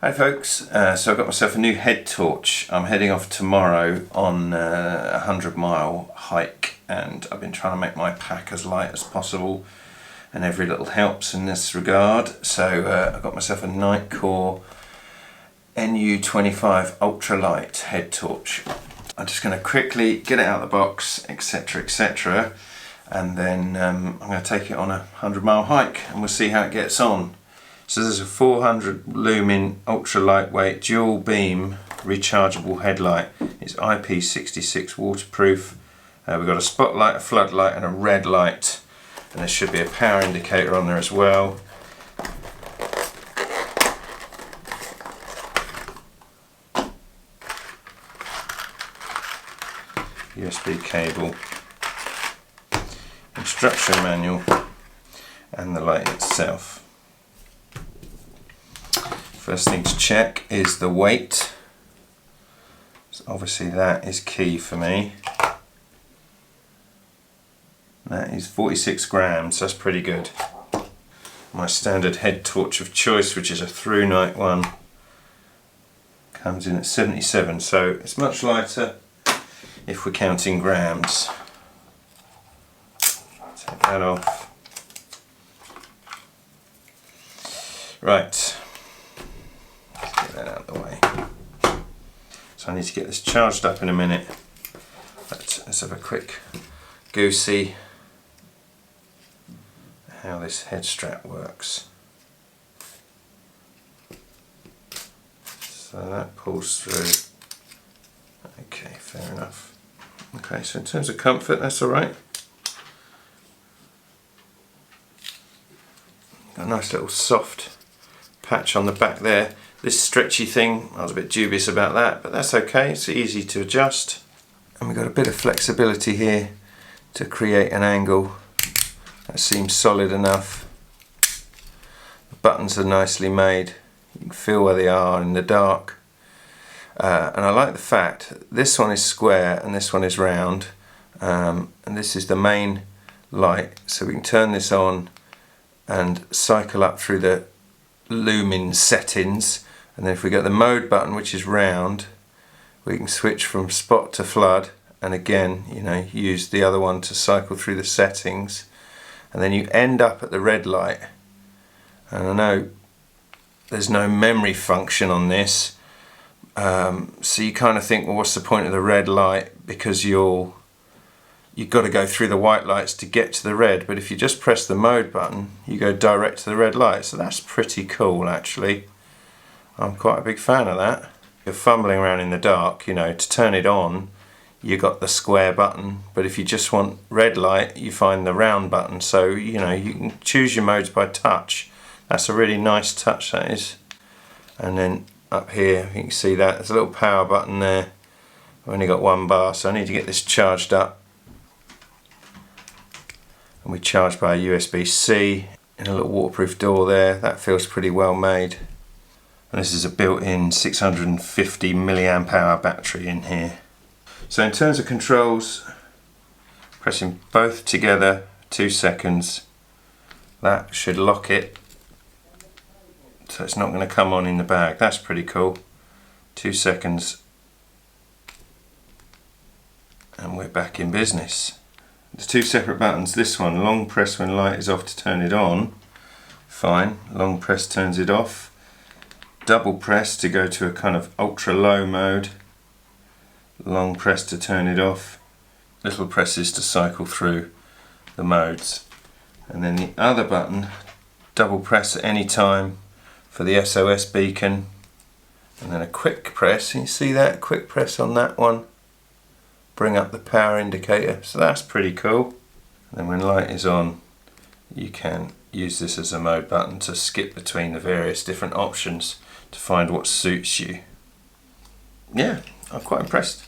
Hi folks, so I've got myself a new head torch. I'm heading off tomorrow on a 100-mile hike, and I've been trying to make my pack as light as possible, and every little helps in this regard. So I've got myself a Nitecore NU25 Ultralight head torch. I'm just going to quickly get it out of the box, etc, etc, and then I'm going to take it on a 100-mile hike and we'll see how it gets on. So there's a 400 lumen ultra lightweight dual beam rechargeable headlight. It's IP66 waterproof. We've got a spotlight, a floodlight and a red light, and there should be a power indicator on there as well. USB cable, instruction manual and the light itself. First thing to check is the weight. So obviously that is key for me. That is 46 grams, that's pretty good. My standard head torch of choice, which is a through night one, comes in at 77, so it's much lighter if we're counting grams. Take that off. Right. That out of the way. So I need to get this charged up in a minute, but let's have a quick go-see how this head strap works. So that pulls through. Okay, fair enough. Okay, so in terms of comfort, that's alright. Got a nice little soft patch on the back there. This stretchy thing, I was a bit dubious about that, but that's okay, it's easy to adjust. And we've got a bit of flexibility here to create an angle that seems solid enough. The buttons are nicely made, you can feel where they are in the dark. And I like the fact this one is square and this one is round, and this is the main light, so we can turn this on and cycle up through the lumen settings. And then if we get the mode button, which is round, we can switch from spot to flood, and again, you know, use the other one to cycle through the settings, and then you end up at the red light. And I know there's no memory function on this, so you kind of think, well, what's the point of the red light, because you've got to go through the white lights to get to the red, but if you just press the mode button, you go direct to the red light. So that's pretty cool, actually. I'm quite a big fan of that. You're fumbling around in the dark, you know, to turn it on, you got the square button, but if you just want red light, you find the round button. So, you know, you can choose your modes by touch. That's a really nice touch, that is. And then up here, you can see that there's a little power button there. I've only got 1 bar, so I need to get this charged up. And we charge by a USB-C in a little waterproof door there. That feels pretty well made. And this is a built-in 650 milliamp hour battery in here. So in terms of controls, pressing both together 2 seconds, that should lock it so it's not going to come on in the bag. That's pretty cool. 2 seconds and we're back in business. There's 2 separate buttons. This one, long press when light is off to turn it on. Fine, long press turns it off. Double press to go to a kind of ultra low mode. Long press to turn it off. Little presses to cycle through the modes. And then the other button, double press at any time for the SOS beacon. And then a quick press, you see that? Quick press on that one. Bring up the power indicator. So that's pretty cool. And then when light is on, you can use this as a mode button to skip between the various different options to find what suits you. Yeah, I'm quite impressed.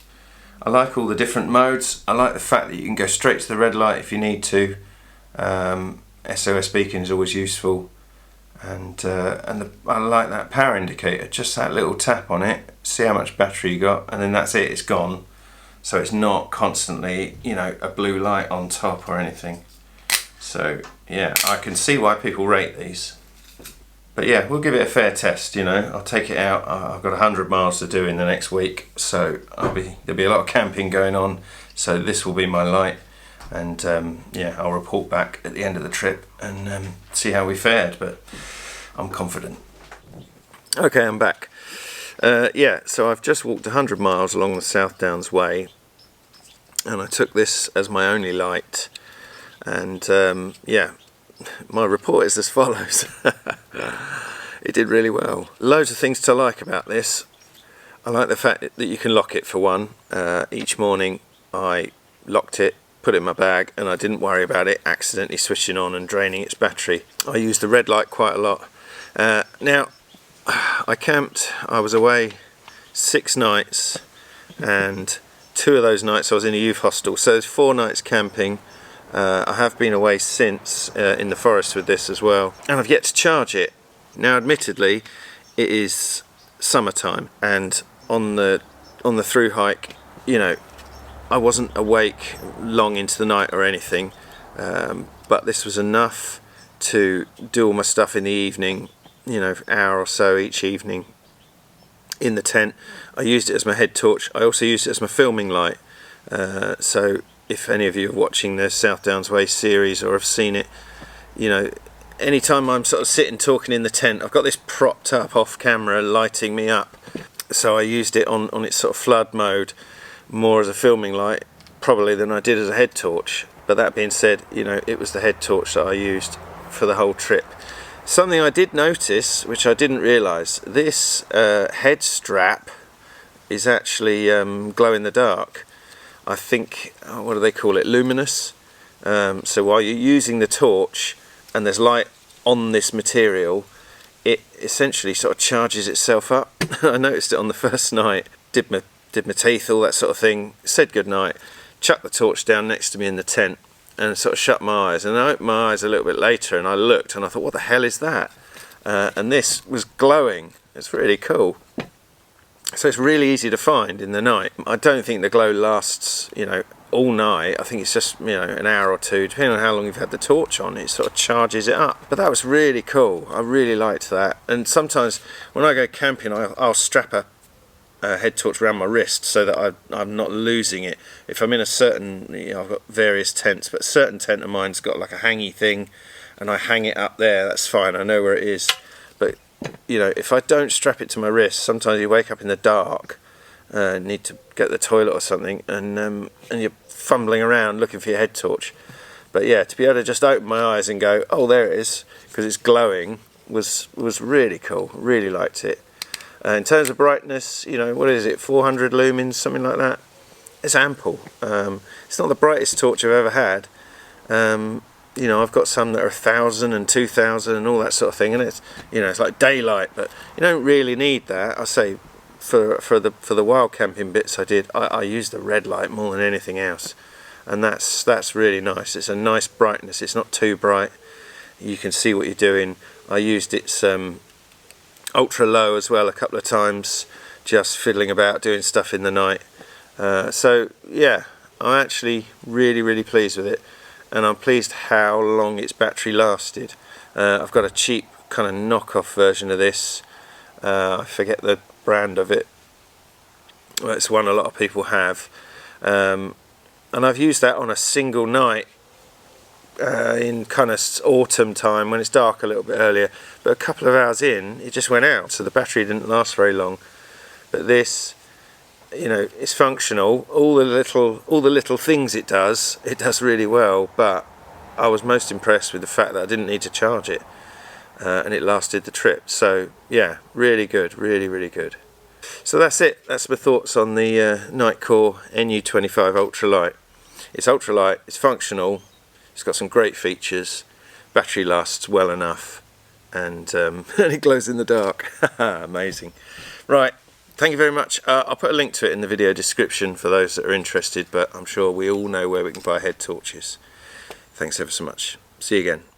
I like all the different modes. I like the fact that you can go straight to the red light if you need to. SOS beacon is always useful, and I like that power indicator. Just that little tap on it, see how much battery you got, and then that's it. It's gone. So it's not constantly, you know, a blue light on top or anything. So yeah, I can see why people rate these. But yeah, we'll give it a fair test, you know. I'll take it out. I've got 100 miles to do in the next week, so there'll be a lot of camping going on, so this will be my light. And yeah, I'll report back at the end of the trip and see how we fared, but I'm confident. Okay, I'm back. Yeah, so I've just walked 100 miles along the South Downs Way, and I took this as my only light, and yeah, my report is as follows. It did really well. Loads of things to like about this. I like the fact that you can lock it for one. Each morning I locked it, put it in my bag, and I didn't worry about it accidentally switching on and draining its battery. I used the red light quite a lot. Now, I camped, I was away 6 nights, and 2 of those nights I was in a youth hostel, so there's 4 nights camping. I have been away since in the forest with this as well, and I've yet to charge it. Now admittedly it is summertime, and on the through hike, you know, I wasn't awake long into the night or anything, but this was enough to do all my stuff in the evening, you know, an hour or so each evening in the tent. I used it as my head torch. I also used it as my filming light, so if any of you are watching the South Downs Way series or have seen it, you know, anytime I'm sort of sitting talking in the tent, I've got this propped up off camera lighting me up, so I used it on its sort of flood mode more as a filming light probably than I did as a head torch. But that being said, you know, it was the head torch that I used for the whole trip. Something I did notice, which I didn't realise, this head strap is actually glow in the dark. I think, what do they call it, luminous. So while you're using the torch and there's light on this material, it essentially sort of charges itself up. I noticed it on the first night, did my teeth, all that sort of thing, said goodnight, chucked the torch down next to me in the tent and sort of shut my eyes, and I opened my eyes a little bit later and I looked and I thought, what the hell is that? And this was glowing. It's really cool. So it's really easy to find in the night. I don't think the glow lasts, you know, all night. I think it's just, you know, an hour or two, depending on how long you've had the torch on. It sort of charges it up. But that was really cool. I really liked that. And sometimes when I go camping, I'll strap a head torch around my wrist so that I'm not losing it. If I'm in a certain, you know, I've got various tents, but a certain tent of mine's got like a hangy thing, and I hang it up there. That's fine. I know where it is. But you know, if I don't strap it to my wrist, sometimes you wake up in the dark, need to get the toilet or something, and you're fumbling around looking for your head torch. But yeah, to be able to just open my eyes and go, oh, there it is, because it's glowing, was really cool. Really liked it. In terms of brightness, you know, what is it, 400 lumens, something like that? It's ample. It's not the brightest torch I've ever had. You know, I've got some that are 1,000 and 2,000 and all that sort of thing, and it's, you know, it's like daylight, but you don't really need that. I say for the wild camping bits I did, I used the red light more than anything else, and that's really nice. It's a nice brightness. It's not too bright. You can see what you're doing. I used its ultra low as well a couple of times, just fiddling about doing stuff in the night. So yeah, I'm actually really pleased with it. And I'm pleased how long its battery lasted. I've got a cheap kind of knockoff version of this. I forget the brand of it. Well, it's one a lot of people have. And I've used that on a single night in kind of autumn time when it's dark a little bit earlier. But a couple of hours in, it just went out, so the battery didn't last very long. But this, you know, it's functional. All the little things it does really well. But I was most impressed with the fact that I didn't need to charge it, and it lasted the trip. So yeah, really good, really good. So that's it. That's my thoughts on the Nitecore NU25 Ultralight. It's ultralight. It's functional. It's got some great features. Battery lasts well enough, and it glows in the dark. Amazing. Right. Thank you very much. I'll put a link to it in the video description for those that are interested, but I'm sure we all know where we can buy head torches. Thanks ever so much. See you again.